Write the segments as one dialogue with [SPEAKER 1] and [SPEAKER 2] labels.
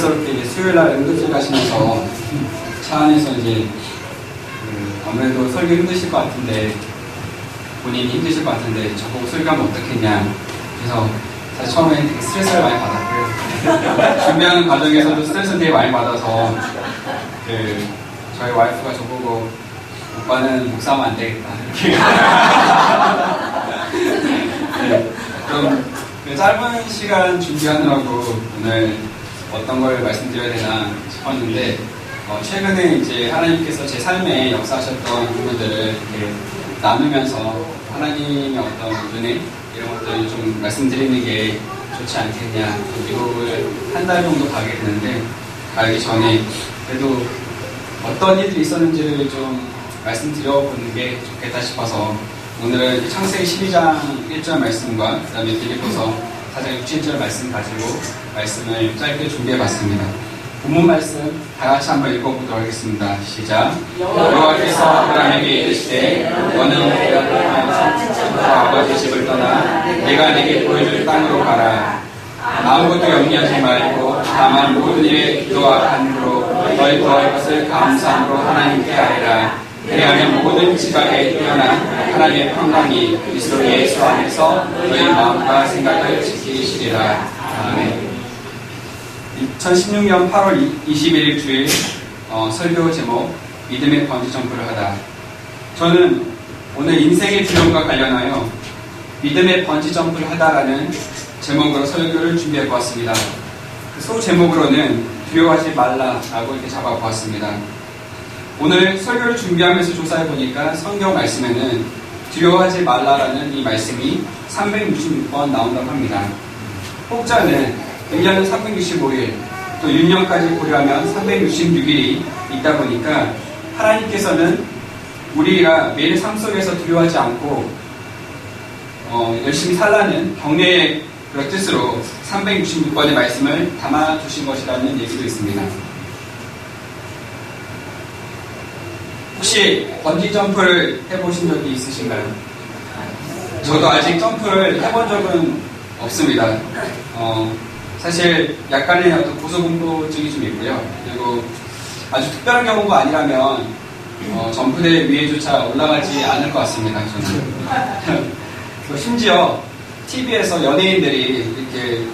[SPEAKER 1] 갑작스럽게 이제 수요일날 응급실 가시면서 차 안에서 이제 아무래도 설교 힘드실 것 같은데, 본인이 힘드실 것 같은데 저보고 설교하면 어떻겠냐. 그래서 사실 처음에 되게 스트레스를 많이 받았고요. 준비하는 과정에서도 스트레스를 되게 많이 받아서 저희 와이프가 저보고 오빠는 목사하면 안 되겠다 이렇게. 네, 좀 짧은 시간 준비하느라고 오늘 어떤 걸 말씀드려야 되나 싶었는데, 최근에 이제 하나님께서 제 삶에 역사하셨던 부분들을 이렇게 나누면서 하나님의 어떤 은혜 이런 것들을 좀 말씀드리는 게 좋지 않겠냐. 미국을 한 달 정도 가게 되는데, 가기 전에 그래도 어떤 일들이 있었는지를 좀 말씀드려보는 게 좋겠다 싶어서 오늘은 창세기 12장 1절 말씀과 그 다음에 빌립보서 4장 6, 7절 말씀 가지고 말씀을 짧게 준비해봤습니다. 본문 말씀 다 같이 한번 읽어보도록 하겠습니다. 시작. 여호와께서 아브라함에게 이르시되 너는 내가 떠나서 아버지 집을 떠나 내가 내게 보여줄 땅으로 가라. 아무것도 염려하지 말고 다만 모든 일에 기도와 간구로 너희 구할 것을 감사함으로 하나님께 아뢰라. 그리하면 모든 지각에 뛰어난 하나님의 평강이 그리스도 예수 안에서 너희 마음과 생각을 지키시리라. 아멘. 2016년 8월 21일 주일 설교 제목 믿음의 번지점프를 하다. 저는 오늘 인생의 두려움과 관련하여 믿음의 번지점프를 하다라는 제목으로 설교를 준비해 보았습니다. 소 제목으로는 두려워하지 말라라고 이렇게 잡아보았습니다. 오늘 설교를 준비하면서 조사해 보니까 성경 말씀에는 두려워하지 말라라는 이 말씀이 366번 나온다고 합니다. 혹자는 1년은 365일, 또 윤년까지 고려하면 366일이 있다 보니까 하나님께서는 우리가 매일 삶 속에서 두려워하지 않고 열심히 살라는 격려의 그런 뜻으로 366번의 말씀을 담아주신 것이라는 얘기도 있습니다. 혹시 번지점프를 해보신 적이 있으신가요? 저도 아직 점프를 해본 적은 없습니다. 사실 약간의 어떤 고소공포증이 좀 있고요. 그리고 아주 특별한 경우가 아니라면 점프대 위에조차 올라가지 않을 것 같습니다. 저는. 심지어 TV에서 연예인들이 이렇게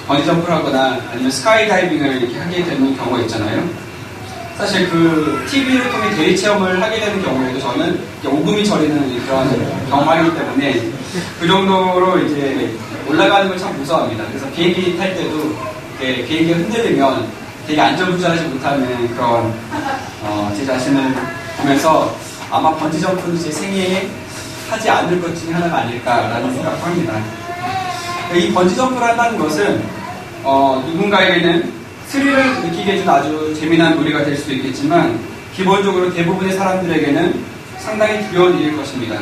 [SPEAKER 1] 번지점프를 하거나 아니면 스카이다이빙을 이렇게 하게 되는 경우가 있잖아요. 사실 그 TV를 통해 대리 체험을 하게 되는 경우에도 저는 오금이 저리는 그런 경험이기 때문에 그 정도로 이제 올라가는 걸 참 무서워합니다. 그래서 비행기 탈 때도 비행기가 흔들리면 되게 안전부절하지 못하는 그런 제 자신을 보면서 아마 번지점프는 제 생애에 하지 않을 것 중에 하나가 아닐까라는 생각을 합니다. 이 번지점프를 한다는 것은 누군가에게는 스릴을 느끼게 해준 아주 재미난 놀이가 될 수도 있겠지만 기본적으로 대부분의 사람들에게는 상당히 두려운 일일 것입니다.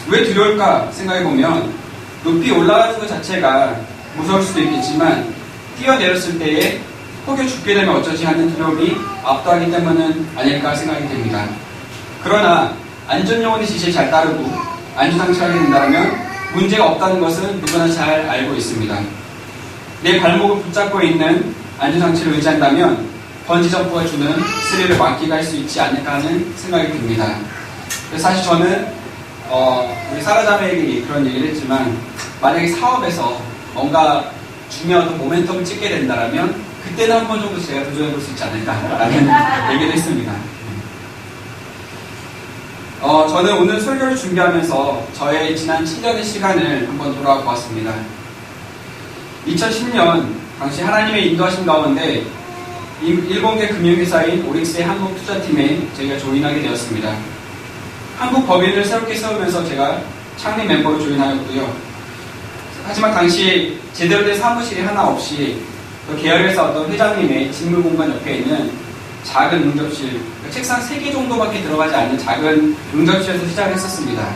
[SPEAKER 1] 왜 두려울까 생각해보면 높이 올라가는 것 자체가 무서울 수도 있겠지만 뛰어내렸을 때에 혹여 죽게 되면 어쩌지 하는 두려움이 압도하기 때문은 아닐까 생각이 됩니다. 그러나 안전요원의 지시에 잘 따르고 안전장치하게 된다면 문제가 없다는 것은 누구나 잘 알고 있습니다. 내 발목을 붙잡고 있는 안전장치를 의지한다면 번지점프가 주는 스릴을 만끽할 수 있지 않을까 하는 생각이 듭니다. 그래서 사실 저는 우리 사라자매에게 그런 얘기를 했지만 만약에 사업에서 뭔가 중요한 모멘텀을 찍게 된다면 그때는 한 번 정도 제가 도전해볼 수 있지 않을까라는 얘기를 했습니다. 저는 오늘 설교를 준비하면서 저의 지난 7년의 시간을 한번 돌아와 보았습니다. 2010년 당시 하나님의 인도하심 가운데 일본계 금융회사인 오릭스의 한국투자팀에 저희가 조인하게 되었습니다. 한국 법인을 새롭게 세우면서 제가 창립 멤버로 조인하였고요. 하지만 당시 제대로 된 사무실이 하나 없이 계열회사 어떤 회장님의 직무 공간 옆에 있는 작은 응접실, 책상 3개 정도밖에 들어가지 않는 작은 응접실에서 시작을 했었습니다.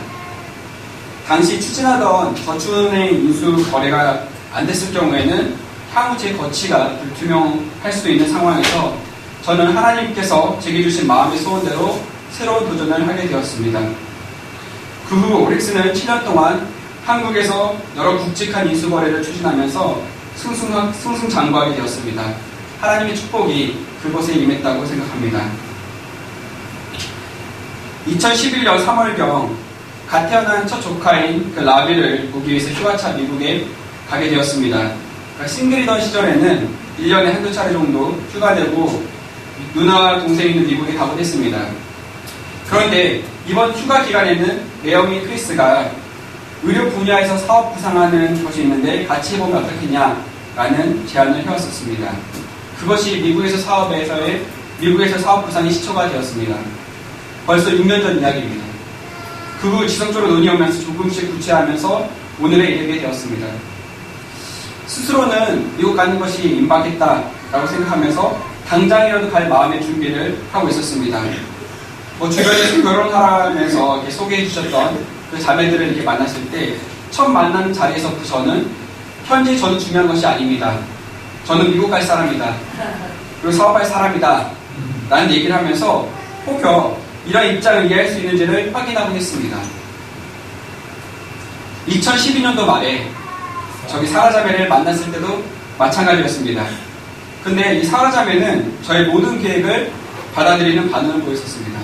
[SPEAKER 1] 당시 추진하던 저축은행 인수 거래가 안 됐을 경우에는 향후 제 거치가 불투명할 수도 있는 상황에서 저는 하나님께서 제게 주신 마음의 소원대로 새로운 도전을 하게 되었습니다. 그 후 오릭스는 7년 동안 한국에서 여러 굵직한 인수거래를 추진하면서 승승장구하게 되었습니다. 하나님의 축복이 그곳에 임했다고 생각합니다. 2011년 3월경 갓 태어난 첫 조카인 그 라비를 보기 위해서 휴가차 미국에 가게 되었습니다. 그러니까 싱글이던 시절에는 1년에 한두 차례 정도 휴가 내고 누나와 동생이 있는 미국에 가곤 했습니다. 그런데 이번 휴가 기간에는 레옹이 크리스가 의료 분야에서 사업 구상하는 것이 있는데 같이 해보면 어떻겠냐라는 제안을 해왔었습니다. 그것이 미국에서 사업 구상이 시초가 되었습니다. 벌써 6년 전 이야기입니다. 그 후 지속적으로 논의하면서 조금씩 구체하면서 오늘에 이르게 되었습니다. 스스로는 미국 가는 것이 임박했다라고 생각하면서 당장이라도 갈 마음의 준비를 하고 있었습니다. 주변에서 결혼하라면서 이렇게 소개해 주셨던 그 자매들을 이렇게 만났을 때 첫 만난 자리에서부터 저는 현재 저는 중요한 것이 아닙니다. 저는 미국 갈 사람이다. 그리고 사업할 사람이다. 라는 얘기를 하면서 혹여 이런 입장을 이해할 수 있는지를 확인하곤 했습니다. 2012년도 말에 저기 사라자매를 만났을 때도 마찬가지였습니다. 근데 이 사라자매는 저의 모든 계획을 받아들이는 반응을 보였었습니다.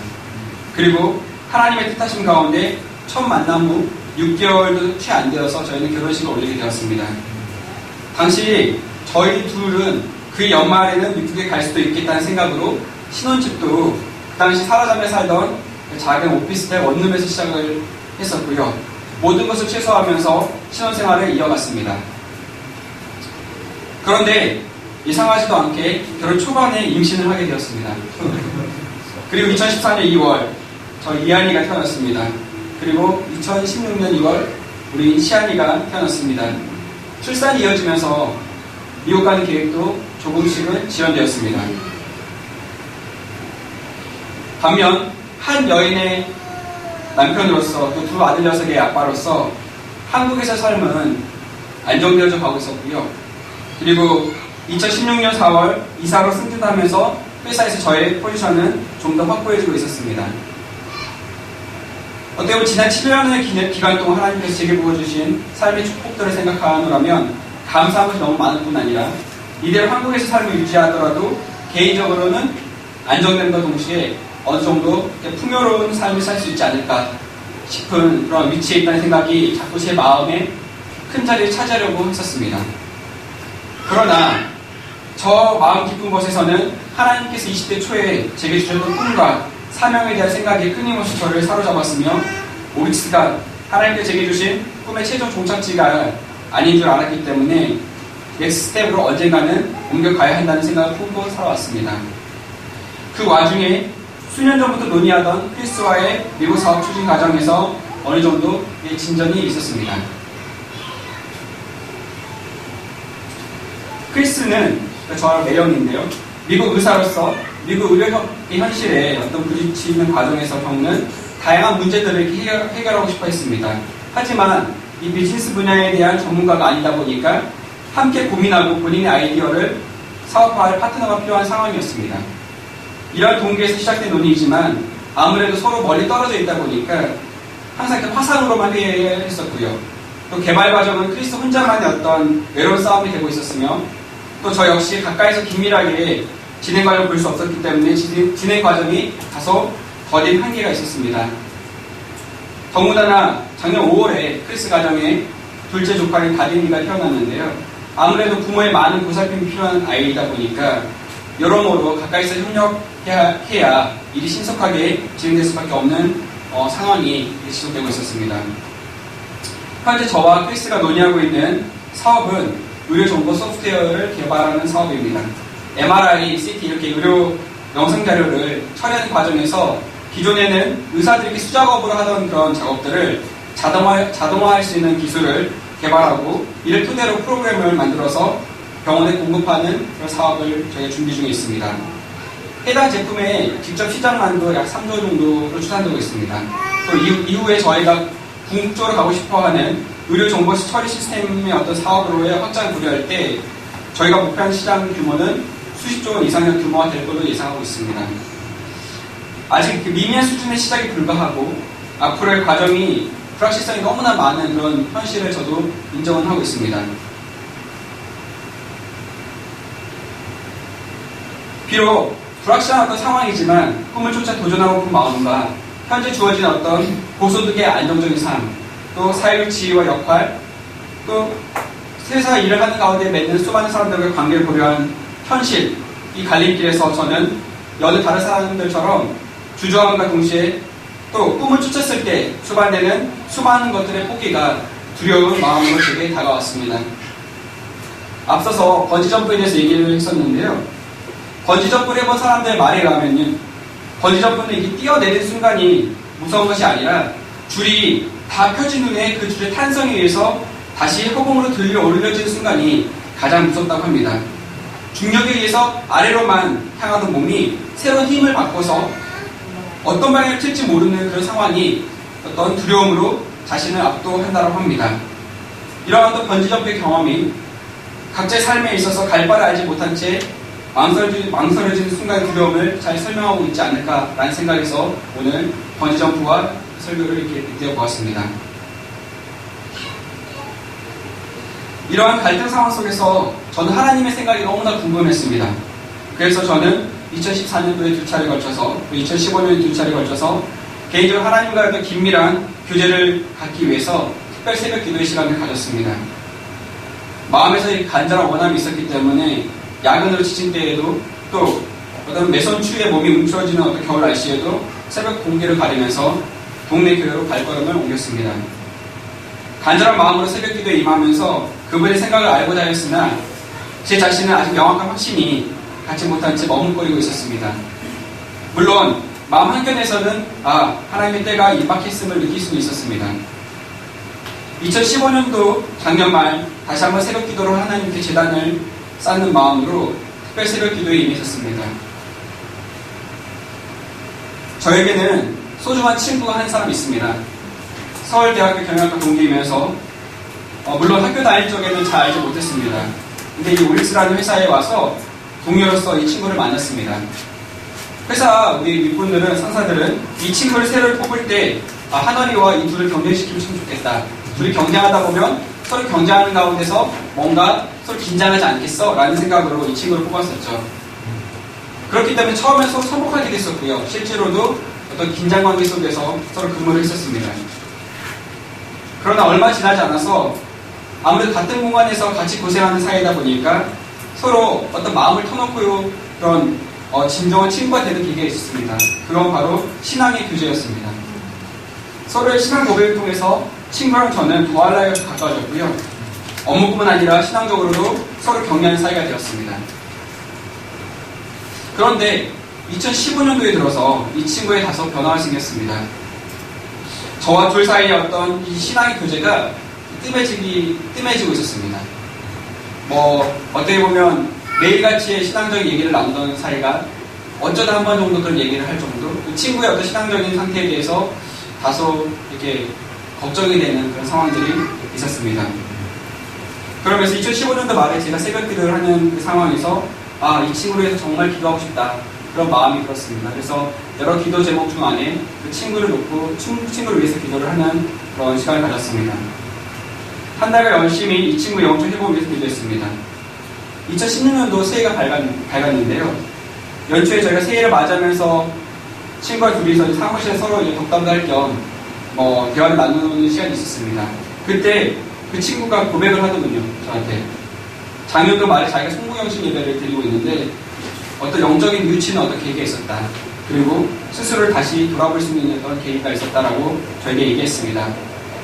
[SPEAKER 1] 그리고 하나님의 뜻하심 가운데 첫 만남 후 6개월도 채 안 되어서 저희는 결혼식을 올리게 되었습니다. 당시 저희 둘은 그 연말에는 미국에 갈 수도 있겠다는 생각으로 신혼집도 그 당시 사라자매 살던 작은 오피스텔 원룸에서 시작을 했었고요. 모든 것을 최소화하면서 신혼생활을 이어갔습니다. 그런데 예상하지도 않게 결혼 초반에 임신을 하게 되었습니다. 그리고 2014년 2월 저 이한이가 태어났습니다. 그리고 2016년 2월 우리 시안이가 태어났습니다. 출산이 이어지면서 미국 가는 계획도 조금씩은 지연되었습니다. 반면 한 여인의 남편으로서 또 두 아들 녀석의 아빠로서 한국에서 삶은 안정되어져 가고 있었고요. 그리고 2016년 4월 이사로 승진하면서 회사에서 저의 포지션은 좀 더 확보해주고 있었습니다. 어떻게 보면 지난 7년의 기간 동안 하나님께서 제게 부어주신 삶의 축복들을 생각하노라면 감사한 것이 너무 많을 뿐 아니라 이대로 한국에서 삶을 유지하더라도 개인적으로는 안정됨과 동시에 어느 정도 풍요로운 삶을 살 수 있지 않을까 싶은 그런 위치에 있다는 생각이 자꾸 제 마음에 큰 자리를 차지하려고 했었습니다. 그러나 저 마음 깊은 곳에서는 하나님께서 20대 초에 제게 주셨던 꿈과 사명에 대한 생각이 끊임없이 저를 사로잡았으며 오릭스가 하나님께서 제게 주신 꿈의 최종 종착지가 아닌 줄 알았기 때문에 넥스트 스텝으로 언젠가는 옮겨가야 한다는 생각을 품고 살아왔습니다. 그 와중에 수년 전부터 논의하던 크리스와의 미국 사업 추진 과정에서 어느 정도 진전이 있었습니다. 크리스는 저와 매형인데요. 미국 의사로서 미국 의료협의 현실에 어떤 부딪히는 과정에서 겪는 다양한 문제들을 이렇게 해결하고 싶어 했습니다. 하지만 이 비즈니스 분야에 대한 전문가가 아니다 보니까 함께 고민하고 본인의 아이디어를 사업화할 파트너가 필요한 상황이었습니다. 이런 동기에서 시작된 논의이지만 아무래도 서로 멀리 떨어져 있다 보니까 항상 이렇게 화상으로만 회의했었고요. 또 개발 과정은 크리스 혼자만의 어떤 외로운 싸움이 되고 있었으며 또 저 역시 가까이서 긴밀하게 진행 과정을 볼 수 없었기 때문에 진행 과정이 다소 더딘 한계가 있었습니다. 더군다나 작년 5월에 크리스 가정에 둘째 조카인 다딘이가 태어났는데요. 아무래도 부모의 많은 보살핌이 필요한 아이이다 보니까 여러모로 가까이서 협력해야 일이 신속하게 진행될 수밖에 없는 상황이 지속되고 있었습니다. 현재 저와 크리스가 논의하고 있는 사업은 의료정보 소프트웨어를 개발하는 사업입니다. MRI, CT 이렇게 의료 영상자료를 처리하는 과정에서 기존에는 의사들이 수작업으로 하던 그런 작업들을 자동화할 수 있는 기술을 개발하고 이를 토대로 프로그램을 만들어서 병원에 공급하는 그런 사업을 저희가 준비 중에 있습니다. 해당 제품의 직접 시장만도 약 3조 정도로 추산되고 있습니다. 또 이후에 저희가 궁극적으로 가고 싶어하는 의료정보 처리 시스템의 어떤 사업으로의 확장을 고려할 때 저희가 목표한 시장 규모는 수십조 원 이상의 규모가 될 걸로 예상하고 있습니다. 아직 그 미미한 수준의 시작에 불과하고 앞으로의 과정이 불확실성이 너무나 많은 그런 현실을 저도 인정은 하고 있습니다. 비록 불확실한 어떤 상황이지만 꿈을 쫓아 도전하고 그 마음과 현재 주어진 어떤 고소득의 안정적인 삶, 또 사회적 지위와 역할, 또 회사 일을 하는 가운데 맺는 수많은 사람들과 관계를 고려한 현실, 이 갈림길에서 저는 여느 다른 사람들처럼 주저함과 동시에 또 꿈을 쫓았을 때 수반되는 수많은 것들의 포기가 두려운 마음으로 제게 다가왔습니다. 앞서서 번지점프에 대해서 얘기를 했었는데요. 번지점프를 해본 사람들의 말에 의하면요, 번지점프는 이게 뛰어내린 순간이 무서운 것이 아니라 줄이 다 펴진 후에 그 줄의 탄성에 의해서 다시 허공으로 들려 올려지는 순간이 가장 무섭다고 합니다. 중력에 의해서 아래로만 향하던 몸이 새로운 힘을 바꿔서 어떤 방향을 튈지 모르는 그런 상황이 어떤 두려움으로 자신을 압도한다고 합니다. 이러한 또 번지점프의 경험이 각자의 삶에 있어서 갈 바를 알지 못한 채 망설여지는 순간의 두려움을 잘 설명하고 있지 않을까라는 생각에서 오늘 번지점프와 설교를 이렇게 띄워보았습니다. 이러한 갈등 상황 속에서 저는 하나님의 생각이 너무나 궁금했습니다. 그래서 저는 2014년도에 두 차례 걸쳐서, 2015년에 두 차례 걸쳐서 개인적으로 하나님과의 긴밀한 교제를 갖기 위해서 특별 새벽 기도의 시간을 가졌습니다. 마음에서 간절한 원함이 있었기 때문에 야근으로 지친 때에도 또 어떤 매선 추위에 몸이 움츠러지는 어떤 겨울 날씨에도 새벽 공기를 가리면서 동네 교회로 발걸음을 옮겼습니다. 간절한 마음으로 새벽 기도에 임하면서 그분의 생각을 알고자 했으나 제 자신은 아직 명확한 확신이 갖지 못한 채 머뭇거리고 있었습니다. 물론 마음 한켠에서는 하나님의 때가 임박했음을 느낄 수는 있었습니다. 2015년도 작년 말 다시 한번 새벽 기도로 하나님께 제단을 쌓는 마음으로 특별 새벽 기도에 임했었습니다. 저에게는 소중한 친구가 한 사람 있습니다. 서울대학교 경영학과 동기이면서 물론 학교 다닐 적에는 잘 알지 못했습니다. 근데 이 올릭스라는 회사에 와서 동료로서 이 친구를 만났습니다. 회사 우리 윗분들은 상사들은 이 친구를 새로 뽑을 때 하늘이와 이 둘을 경쟁시키면 참 좋겠다. 둘이 경쟁하다 보면 서로 경쟁하는 가운데서 뭔가 서로 긴장하지 않겠어? 라는 생각으로 이 친구를 뽑았었죠. 그렇기 때문에 처음에 서로 서먹하게 됐었고요. 실제로도 어떤 긴장관계 속에서 서로 근무를 했었습니다. 그러나 얼마 지나지 않아서 아무래도 같은 공간에서 같이 고생하는 사이다 보니까 서로 어떤 마음을 터놓고 그런 진정한 친구가 되는 계기가 있었습니다. 그건 바로 신앙의 교제였습니다. 서로의 신앙 고백을 통해서 친구랑 저는 더할 나위가 가까워졌고요. 업무뿐만 아니라 신앙적으로도 서로 격려하는 사이가 되었습니다. 그런데 2015년도에 들어서 이 친구에 다소 변화가 생겼습니다. 저와 둘 사이의 어떤 이 신앙의 교제가 뜸해지고 있었습니다. 어떻게 보면 매일같이 신앙적인 얘기를 나누던 사이가 어쩌다 한 번 정도 그런 얘기를 할 정도, 그 친구의 어떤 신앙적인 상태에 대해서 다소 이렇게 걱정이 되는 그런 상황들이 있었습니다. 그러면서 2015년도 말에 제가 새벽 기도를 하는 그 상황에서 이 친구를 위해서 정말 기도하고 싶다. 그런 마음이 들었습니다. 그래서 여러 기도 제목 중 안에 그 친구를 놓고 친구를 위해서 기도를 하는 그런 시간을 가졌습니다. 한 달간 열심히 이 친구의 영적 회복을 위해서 기도했습니다. 2016년도 새해가 밝았는데요. 연초에 저희가 새해를 맞이하면서 친구와 둘이서 사무실에 서로 덕담도 할 겸 대화를 나누는 시간이 있었습니다. 그때 그 친구가 고백을 하더군요. 저한테. 작년도 말에 자기가 송구영신 예배를 드리고 있는데 어떤 영적인 뉘우치는 어떤 계기가 있었다. 그리고 스스로를 다시 돌아볼 수 있는 어떤 계기가 있었다라고 저에게 얘기했습니다.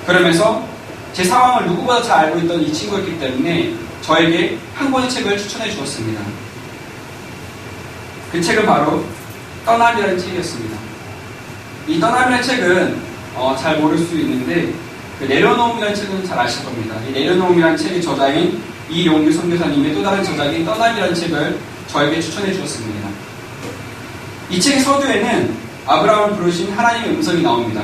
[SPEAKER 1] 그러면서 제 상황을 누구보다 잘 알고 있던 이 친구였기 때문에 저에게 한 권의 책을 추천해 주었습니다. 그 책은 바로 떠남이라는 책이었습니다. 이 떠남이라는 책은 잘 모를 수 있는데 그 내려놓음이라는 책은 잘 아실 겁니다. 이 내려놓음이라는 책의 저자인 이용규 선교사님의 또 다른 저작인 떠남이라는 책을 저에게 추천해 주었습니다. 이 책의 서두에는 아브라함을 부르신 하나님의 음성이 나옵니다.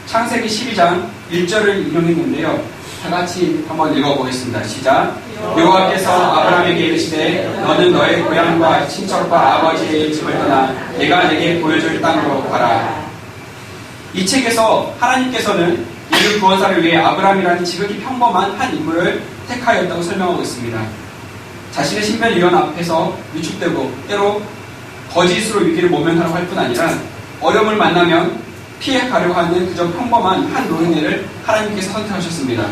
[SPEAKER 1] 창세기 12장 1절을 인용했는데요. 다 같이 한번 읽어보겠습니다. 시작. 여호와께서 아브라함에게 이르시되 너는 너의 고향과 친척과 아버지의 집을 떠나 내가 내게 보여줄 땅으로 가라. 이 책에서 하나님께서는 인류 구원사를 위해 아브라함이라는 지극히 평범한 한 인물을 택하였다고 설명하고 있습니다. 자신의 신변위원 앞에서 위축되고 때로 거짓으로 위기를 모면하려고 할 뿐 아니라 어려움을 만나면 피해가려고 하는 그저 평범한 한 노인네를 하나님께서 선택하셨습니다.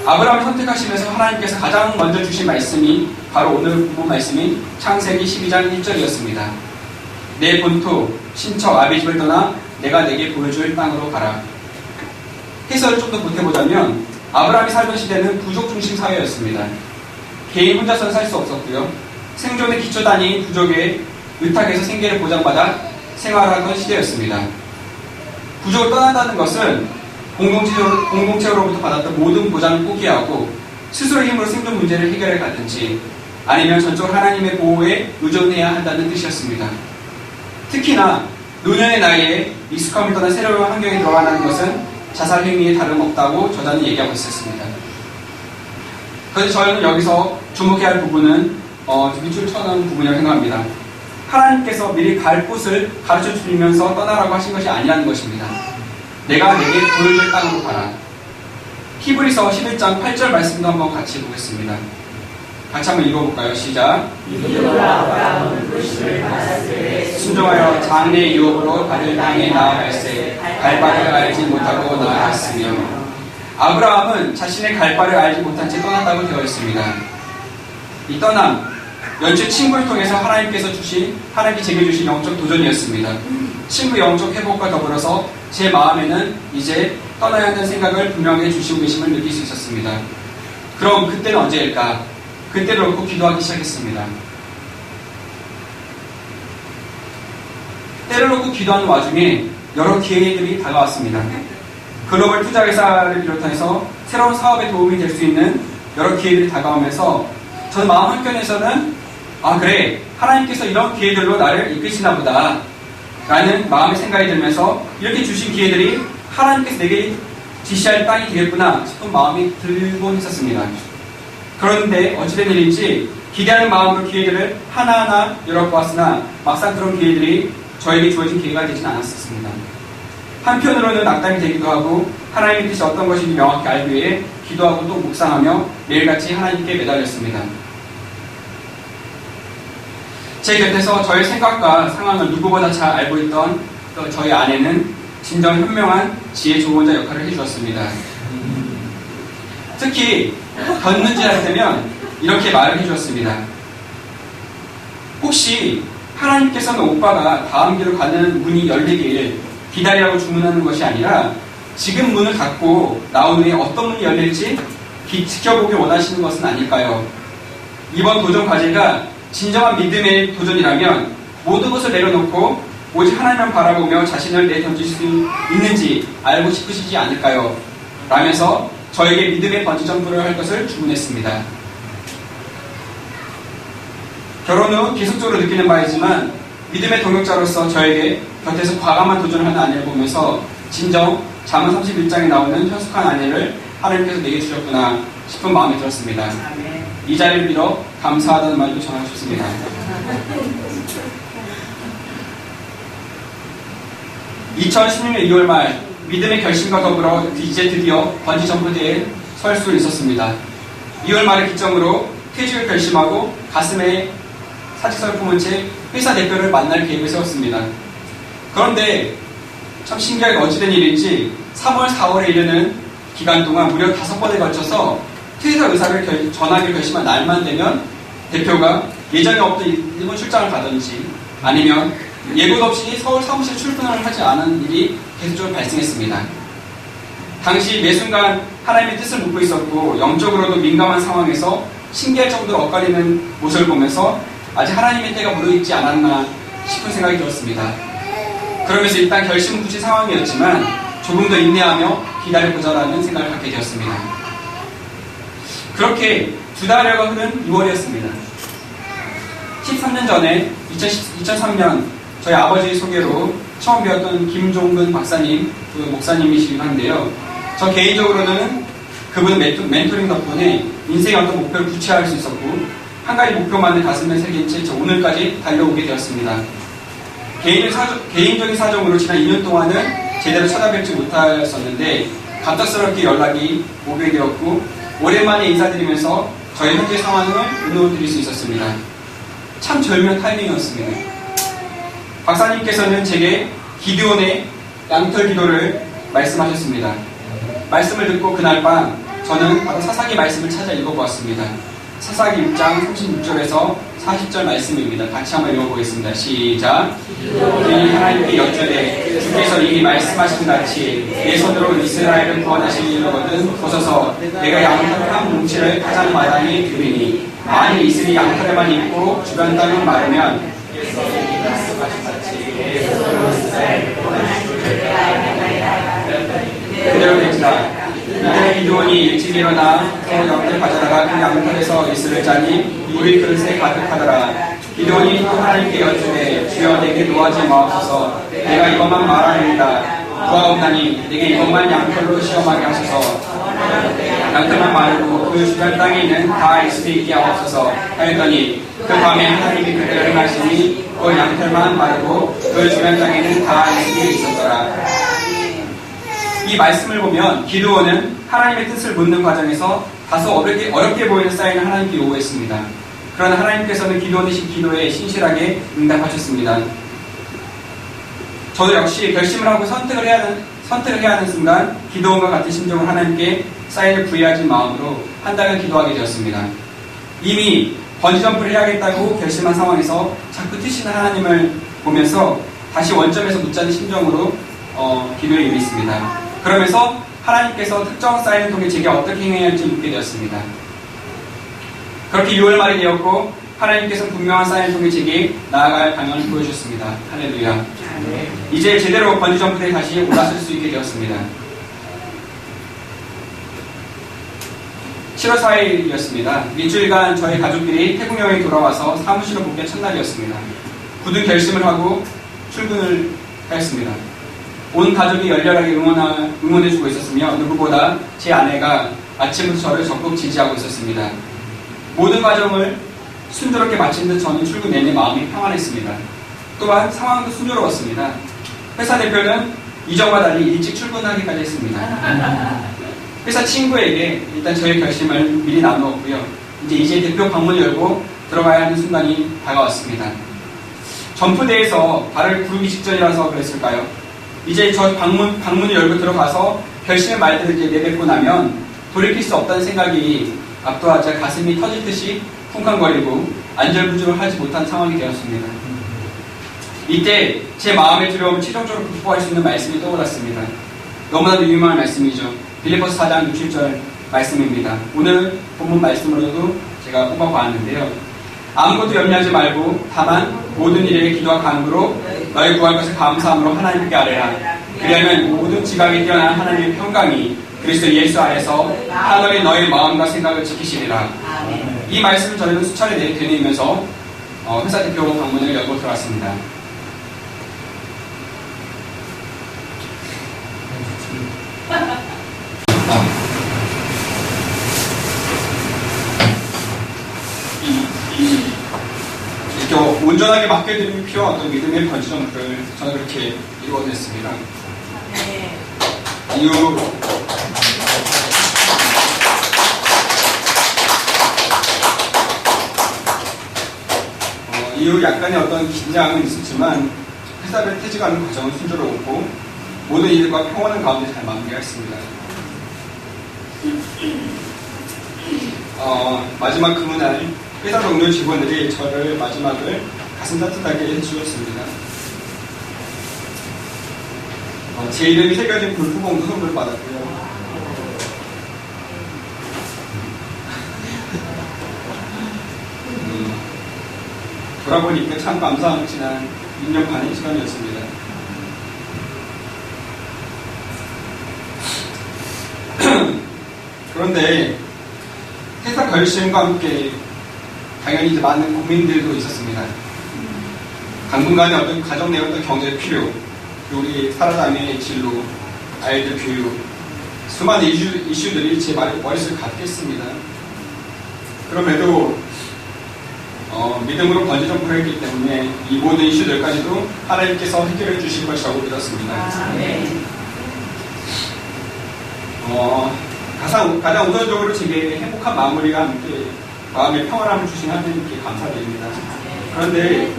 [SPEAKER 1] 아브라함을 선택하시면서 하나님께서 가장 먼저 주신 말씀이 바로 오늘 본문 말씀인 창세기 12장 1절이었습니다. 내 본토, 친척, 아비집을 떠나 내가 내게 보여줄 땅으로 가라. 해설을 좀 더 보태보자면 아브라함이 살던 시대는 부족 중심 사회였습니다. 개인 혼자서는 살 수 없었고요. 생존의 기초단위인 부족의 의탁에서 생계를 보장받아 생활하던 시대였습니다. 부족을 떠난다는 것은 공동체로부터 받았던 모든 보장을 포기하고 스스로의 힘으로 생존 문제를 해결해 가든지 아니면 전적으로 하나님의 보호에 의존해야 한다는 뜻이었습니다. 특히나 노년의 나이에 익숙함을 떠나 새로운 환경에 들어가는 것은 자살 행위에 다름없다고 저자는 얘기하고 있었습니다. 그래서 저는 여기서 주목해야 할 부분은 밑줄 쳐놓은 부분이라고 생각합니다. 하나님께서 미리 갈 곳을 가르쳐 주면서 떠나라고 하신 것이 아니라는 것입니다. 내가 내게 보여줄 땅으로 가라. 히브리서 11장 8절 말씀도 한번 같이 보겠습니다. 같이 한번 읽어볼까요? 시작. 순종하여 장래의 유업으로 받을 땅에 나아갈새 갈 바를 알지 못하고 나아갔으며 아브라함은 자신의 갈 바를 알지 못한 채 떠났다고 되어 있습니다. 이 떠남 연주 친구를 통해서 하나님께 제게 주신 영적 도전이었습니다. 친구 영적 회복과 더불어서 제 마음에는 이제 떠나야 한다는 생각을 분명히 주시고 계심을 느낄 수 있었습니다. 그럼 그때는 언제일까? 그때를 놓고 기도하기 시작했습니다. 때를 놓고 기도하는 와중에 여러 기회들이 다가왔습니다. 글로벌 투자회사를 비롯해서 새로운 사업에 도움이 될 수 있는 여러 기회들이 다가오면서 저는 마음 한켠에서는 그래, 하나님께서 이런 기회들로 나를 이끄시나 보다 라는 마음의 생각이 들면서 이렇게 주신 기회들이 하나님께서 내게 지시할 땅이 되겠구나 싶은 마음이 들곤 했었습니다. 그런데 어찌된 일인지 기대하는 마음으로 기회들을 하나하나 열어보았으나 막상 그런 기회들이 저에게 주어진 기회가 되지는 않았었습니다. 한편으로는 낙담이 되기도 하고 하나님의 뜻이 어떤 것인지 명확히 알기 위해 기도하고 또 묵상하며 매일같이 하나님께 매달렸습니다. 제 곁에서 저의 생각과 상황을 누구보다 잘 알고 있던 저희 아내는 진정 현명한 지혜 조언자 역할을 해주었습니다. 특히 걷는질 할 때면 이렇게 말을 해주었습니다. 혹시 하나님께서는 오빠가 다음 길로 가는 문이 열리길 기다리라고 주문하는 것이 아니라 지금 문을 닫고 나온 후에 어떤 문이 열릴지 지켜보길 원하시는 것은 아닐까요? 이번 도전 과제가 진정한 믿음의 도전이라면 모든 것을 내려놓고 오직 하나님만 바라보며 자신을 내던질 수 있는지 알고 싶으시지 않을까요? 라면서 저에게 믿음의 번지점프를 할 것을 주문했습니다. 결혼 후 계속적으로 느끼는 바이지만 믿음의 동역자로서 저에게 곁에서 과감한 도전을 하는 아내를 보면서 진정 잠언 31장에 나오는 현숙한 아내를 하나님께서 내게 주셨구나 싶은 마음이 들었습니다. 이 자리를 빌어 감사하다는 말도 전하고 싶습니다. 2016년 2월 말 믿음의 결심과 더불어 이제 드디어 번지점프대에 설 수 있었습니다. 2월 말을 기점으로 퇴직을 결심하고 가슴에 사직서를 품은 채 회사 대표를 만날 계획을 세웠습니다. 그런데 참 신기하게 어찌된 일인지 3월, 4월에 이르는 기간 동안 무려 5번에 걸쳐서 퇴사 의사를 전하기로 결심한 날만 되면 대표가 예정에 없던 일본 출장을 가든지 아니면 예고 없이 서울 사무실 출근을 하지 않은 일이 계속적으로 발생했습니다. 당시 매 순간 하나님의 뜻을 묻고 있었고 영적으로도 민감한 상황에서 신기할 정도로 엇갈리는 모습을 보면서 아직 하나님의 때가 무르익지 않았나 싶은 생각이 들었습니다. 그러면서 일단 결심은 굳이 상황이었지만 조금 더 인내하며 기다려보자라는 생각을 갖게 되었습니다. 그렇게 2달여가 흐른 6월이었습니다. 13년 전에 2003년 저희 아버지 소개로 처음 배웠던 김종근 박사님, 그 목사님이시기도 한데요. 저 개인적으로는 그분 멘토링 덕분에 인생의 어떤 목표를 구체화할 수 있었고 한 가지 목표만을 가슴에 새긴 채 오늘까지 달려오게 되었습니다. 개인적인 사정으로 지난 2년 동안은 제대로 찾아뵙지 못했었는데 갑작스럽게 연락이 오게 되었고 오랜만에 인사드리면서 저희 현재 상황을 의논드릴 수 있었습니다. 참 절묘한 타이밍이었습니다. 박사님께서는 제게 기드온의 양털 기도를 말씀하셨습니다. 말씀을 듣고 그날 밤 저는 바로 사사기 말씀을 찾아 읽어보았습니다. 사사기 6장 36절에서 40절 말씀입니다. 같이 한번 읽어보겠습니다. 시작. 그들이 하나님께 여쭈되 주께서 이미 말씀하신 같이 내 손으로 이스라엘을 구원하시려거든 보소서 내가 양털 한 뭉치를 가장 마당에 두리니 만일 이슬이 양털에만 있고 주변 땅은 마르면 그대로 되지라. 이때 기드온이 일찍 일어나 또 옆에 가져다가 그 양털에서 이슬을 짜니 물이 그릇에 가득하더라. 기드온이 또 하나님께 여쭈되 주여 내게 노하지 마옵소서. 내가 이것만 말하느니라. 구하옵나니 내게 이것만 양털로 시험하게 하소서. 양털만 마르고 그 주변 땅에 있는 다 이슬이 있게 하옵소서 하였더니 그 밤에 하나님이 그대로 행하시니 그 양털만 마르고 그 주변 땅에는 다 이슬이 있었더라. 이 말씀을 보면 기드온은 하나님의 뜻을 묻는 과정에서 다소 어렵게 보이는 사인을 하나님께 요구했습니다. 그러나 하나님께서는 기드온의 기도에 신실하게 응답하셨습니다. 저도 역시 결심을 하고 선택을 해야 하는 순간 기드온과 같은 심정을 하나님께 사인을 부여하신 마음으로 한 달간 기도하게 되었습니다. 이미 번지점프를 해야겠다고 결심한 상황에서 자꾸 트시는 하나님을 보면서 다시 원점에서 묻자는 심정으로 기도에 임했습니다. 그러면서 하나님께서 특정 사인을 통해 제게 어떻게 행해야 할지 묻게 되었습니다. 그렇게 6월 말이 되었고 하나님께서 분명한 사인을 통해 제게 나아갈 방향을 보여주셨습니다. 할렐루야. 이제 제대로 번지점프대에 다시 올라설 수 있게 되었습니다. 7월 4일이었습니다. 일주일간 저희 가족들이 태국 여행에 돌아와서 사무실로 복귀한 첫날이었습니다. 굳은 결심을 하고 출근을 하였습니다. 온 가족이 열렬하게 응원해주고 있었으며 누구보다 제 아내가 아침부터 저를 적극 지지하고 있었습니다. 모든 과정을 순조롭게 마친 듯 저는 출근 내내 마음이 평안했습니다. 또한 상황도 순조로웠습니다. 회사 대표는 이전과 달리 일찍 출근하기까지 했습니다. 회사 친구에게 일단 저의 결심을 미리 나누었고요. 이제 대표 방문을 열고 들어가야 하는 순간이 다가왔습니다. 점프대에서 발을 구르기 직전이라서 그랬을까요? 이제 저 방문을 열고 들어가서 결심의 말들을 이제 내뱉고 나면 돌이킬 수 없다는 생각이 압도하자 가슴이 터질 듯이 쿵쾅거리고 안절부절하지 못한 상황이 되었습니다. 이때 제 마음의 두려움을 최종적으로 극복할 수 있는 말씀이 떠올랐습니다. 너무나도 유명한 말씀이죠. 빌립보서 4장 60절 말씀입니다. 오늘 본문 말씀으로도 제가 뽑아보았는데요. 아무것도 염려하지 말고 다만 모든 일에 기도와 간구로 너희 구할 것을 감사함으로 하나님께 아뢰라. 그리하면 모든 지각에 뛰어난 하나님의 평강이 그리스도 예수 안에서 하늘이 너희 마음과 생각을 지키시리라. 이 말씀을 저희는 수차례 되뇌이면서 회사 대표 방문을 열고 들어왔습니다. 이렇게 온전하게 맡겨드리는 필요한 어떤 믿음의 번지점프를 저는 그렇게 이루어냈습니다. 이후 약간의 어떤 긴장은 있었지만 회사를 퇴직하는 과정은 순조로웠고 모든 일들과 평온한 가운데 잘 마무리했습니다. 마지막 근무날 회사 동료 직원들이 저를 마지막을 가슴 따뜻하게 해주셨습니다. 제 이름이 새겨진 불후봉도 선물을 받았고요. 돌아보니까 참 감사함 지난 6년 반의 시간이었습니다. 그런데 회사 결심과 함께 당연히 이제 많은 고민들도 있었습니다. 당분간의 어떤 가정 내 어떤 경제 필요, 우리 살아남의 진로, 아이들 교육, 수많은 이슈들이 제 머릿속에 가득했습니다. 그럼에도 믿음으로 번지점프를 했기 때문에 이 모든 이슈들까지도 하나님께서 해결해 주실 것이라고 믿었습니다. 가장 우선적으로 제게 행복한 마무리가 함께 마음의 평안함을 주신 하나님께 감사드립니다. 그런데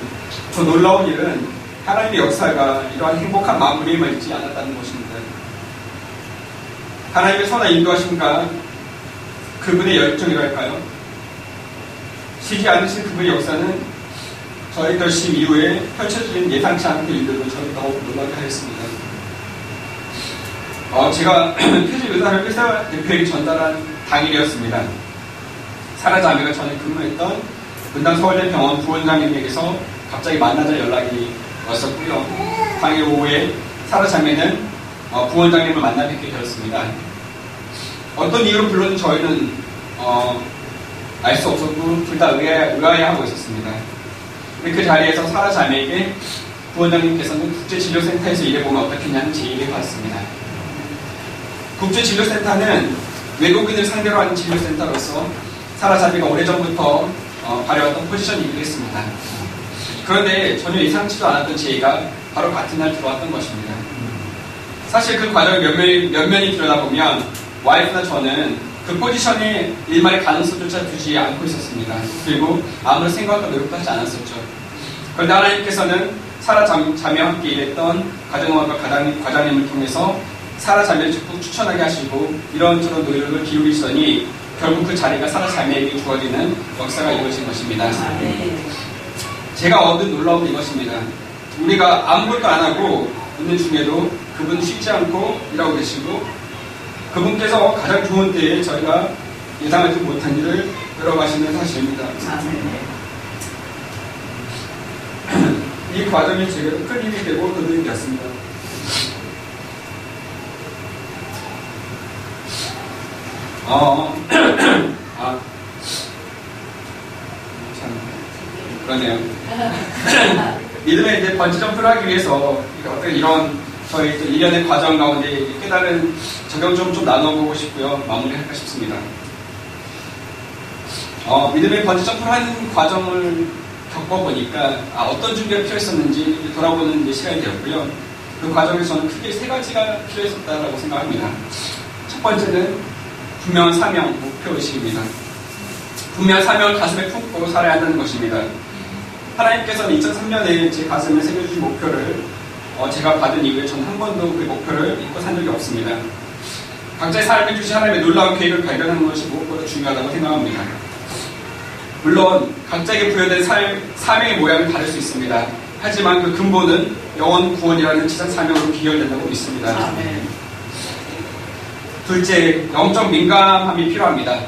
[SPEAKER 1] 더 놀라운 일은 하나님의 역사가 이러한 행복한 마무리에만 있지 않았다는 것입니다. 하나님의 선한 인도하심과 그분의 열정이랄까요? 쉬지 않으신 그분의 역사는 저희 결심 이후에 펼쳐진 예상치 않은 일들로 저를 더욱 놀라게 하였습니다. 제가 표지 의사를 회사 대표에게 전달한 당일이었습니다. 사라 자매가 전에 근무했던 분당 서울대병원 부원장님에게서 갑자기 만나자 연락이 왔었고요. 당일 오후에 사라 자매는 부원장님을 만나 뵙게 되었습니다. 어떤 이유로 불렀는지 저희는 알 수 없었고 둘 다 의아해하고 있었습니다. 그 자리에서 사라 자매에게 부원장님께서는 국제진료센터에서 일해보면 어떻겠냐는 제의를 받았습니다. 국제진료센터는 외국인을 상대로 하는 진료센터로서 사라 자매가 오래전부터 발해왔던 포지션이기도 했습니다. 그런데 전혀 예상치도 않았던 제의가 바로 같은 날 들어왔던 것입니다. 사실 그 과정을 면면히 들여다보면 와이프나 저는 그 포지션에 일말의 가능성조차 두지 않고 있었습니다. 그리고 아무런 생각과 노력도 하지 않았었죠. 그런데 하나님께서는 사라 자매와 함께 일했던 가정의학과 과장님을 통해서 사라 자매를 적극 추천하게 하시고 이런저런 노력을 기울이시더니 결국 그 자리가 사라 자매에게 주어지는 역사가 이루어진 것입니다. 제가 얻은 놀라움은 이것입니다. 우리가 아무것도 안 하고 있는 중에도 그분 쉬지 않고 일하고 계시고 그분께서 가장 좋은 때에 저희가 예상하지 못한 일을 열어가시는 사실입니다. 이 과정이 제게도 큰 힘이 되고 도움이 되었습니다. 참 그러네요. 믿음의 이제 번지점프를 하기 위해서 어떤 이런 저희 1년의 과정 가운데 깨달은 적용 좀 나눠보고 싶고요. 마무리할까 싶습니다. 믿음의 번지점프를 하는 과정을 겪어보니까 어떤 준비가 필요했었는지 돌아보는 시간이 되었고요. 그 과정에서 저는 크게 세 가지가 필요했었다고 생각합니다. 첫 번째는 분명한 사명, 목표의식입니다. 분명한 사명을 가슴에 품고 살아야 한다는 것입니다. 하나님께서는 2003년에 제 가슴에 새겨주신 목표를 제가 받은 이후에 전 한 번도 그 목표를 잊고 산 적이 없습니다. 각자의 삶에 주신 하나님의 놀라운 계획을 발견하는 것이 무엇보다 중요하다고 생각합니다. 물론 각자에게 부여된 사명의 모양은 다를 수 있습니다. 하지만 그 근본은 영원 구원이라는 지상 사명으로 귀결된다고 믿습니다. 둘째, 영적 민감함이 필요합니다.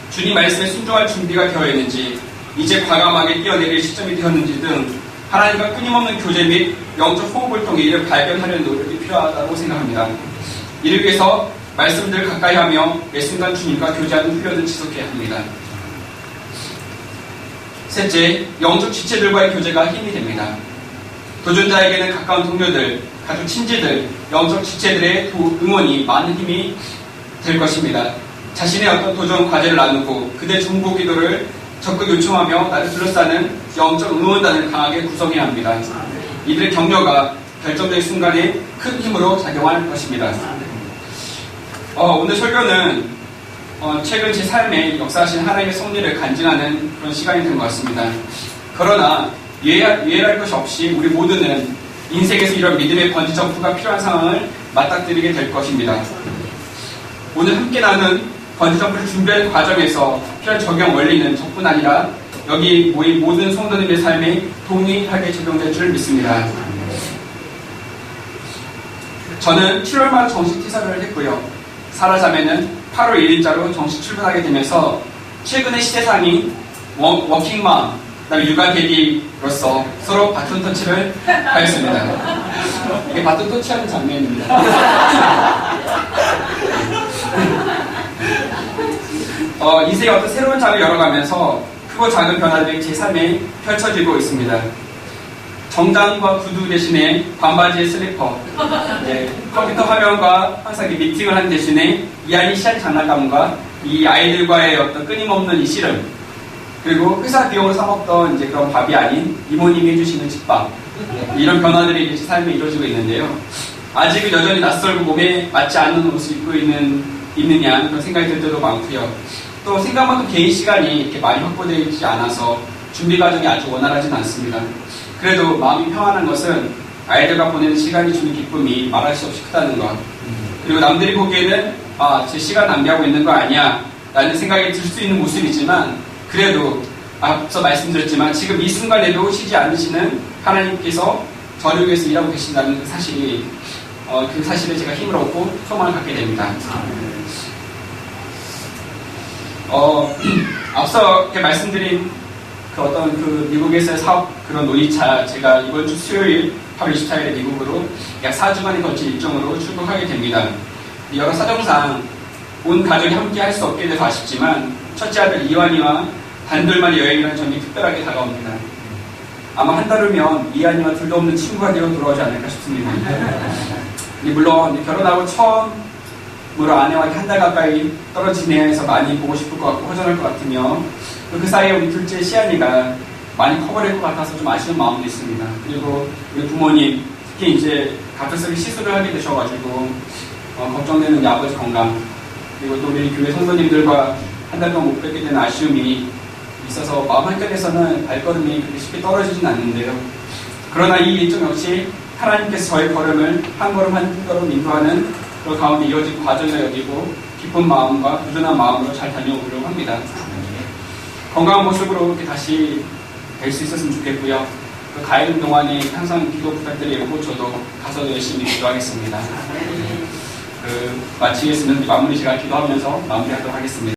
[SPEAKER 1] 주님 말씀에 순종할 준비가 되어 있는지, 이제 과감하게 뛰어내릴 시점이 되었는지 등 하나님과 끊임없는 교제 및 영적 호흡을 통해 이를 발견하려는 노력이 필요하다고 생각합니다. 이를 위해서 말씀들을 가까이 하며 매 순간 주님과 교제하는 훈련을 지속해야 합니다. 셋째, 영적 지체들과의 교제가 힘이 됩니다. 도전자에게는 가까운 동료들, 가족 친지들, 영적 지체들의 응원이 많은 힘이 될 것입니다. 자신의 어떤 도전 과제를 나누고 그들의 중보 기도를 적극 요청하며 나를 둘러싸는 영적 응원단을 강하게 구성해야 합니다. 이들의 격려가 결정적인 순간에 큰 힘으로 작용할 것입니다. 오늘 설교는 최근 제 삶에 역사하신 하나님의 섭리를 간증하는 그런 시간이 된 것 같습니다. 그러나 이해할 것이 없이 우리 모두는 인생에서 이런 믿음의 번지점프가 필요한 상황을 맞닥뜨리게 될 것입니다. 오늘 함께 나눈 번지점프를 준비하는 과정에서 필요한 적용 원리는 저뿐 아니라 여기 모인 모든 성도님의 삶에 동일하게 적용될 줄 믿습니다. 저는 7월 말 정식 퇴사를 했고요. 사라 자매는 8월 1일자로 정식 출근하게 되면서 최근의 시대상이 워킹맘, 그다음에 육아 대리로서 서로 바톤 터치를 하였습니다. 이게 바톤 터치하는 장면입니다. 인생의 어떤 새로운 장을 열어가면서 크고 작은 변화들이 제 삶에 펼쳐지고 있습니다. 정장과 구두 대신에 반바지에 슬리퍼, 컴퓨터 화면과 항상 미팅을 한 대신에 이 아이 시한 장난감과 이 아이들과의 어떤 끊임없는 이 씨름, 그리고 회사 비용으로 사먹던 이제 그런 밥이 아닌 이모님이 해주시는 집밥, 이런 변화들이 이제 제 삶에 이루어지고 있는데요. 아직은 여전히 낯설고 몸에 맞지 않는 옷을 입고 있느냐 그런 생각이 들 때도 많고요. 또 생각만큼 개인 시간이 이렇게 많이 확보되지 않아서 준비 과정이 아주 원활하진 않습니다. 그래도 마음이 평안한 것은 아이들과 보내는 시간이 주는 기쁨이 말할 수 없이 크다는 것. 그리고 남들이 보기에는 제 시간 낭비하고 있는 거 아니야 라는 생각이 들 수 있는 모습이지만, 그래도 앞서 말씀드렸지만 지금 이 순간에도 쉬지 않으시는 하나님께서 저를 위해서 일하고 계신다는 그 사실이, 그 사실에 제가 힘을 얻고 소망을 갖게 됩니다. 앞서 이렇게 말씀드린 그 어떤 그 미국에서의 사업 그런 논의차, 제가 이번 주 수요일 8월 24일에 미국으로 약 4주간에 걸친 일정으로 출국하게 됩니다. 여러 사정상 온 가족이 함께 할 수 없게 돼서 아쉽지만 첫째 아들 이완이와 단둘만의 여행이라는 점이 특별하게 다가옵니다. 아마 한 달 후면 이완이와 둘도 없는 친구가 되어 돌아오지 않을까 싶습니다. 물론 결혼하고 처음으로 아내와 한 달 가까이 떨어진 애에서 많이 보고 싶을 것 같고 허전할 것 같으며, 그 사이에 우리 둘째 시안이가 많이 커버될 것 같아서 좀 아쉬운 마음도 있습니다. 그리고 우리 부모님, 특히 이제 갑작스럽게 시술을 하게 되셔가지고 걱정되는 우리 아버지 건강, 그리고 또 우리 교회 성도님들과 한 달 동안 못 뵙게 되는 아쉬움이 있어서 마음 한켠에서는 발걸음이 그렇게 쉽게 떨어지진 않는데요. 그러나 이 일정 역시 하나님께서 저의 걸음을 한 걸음 한 걸음 인도하는 그 가운데 이어진 과정이라 여기고 기쁜 마음과 부전한 마음으로 잘 다녀오려고 합니다. 건강한 모습으로 이렇게 다시 뵐 수 있었으면 좋겠고요. 그 가 있는 동안에 항상 기도 부탁드리고 저도 가서 열심히 기도하겠습니다. 마치겠으면 마무리 제가 기도하면서 마무리하도록 하겠습니다.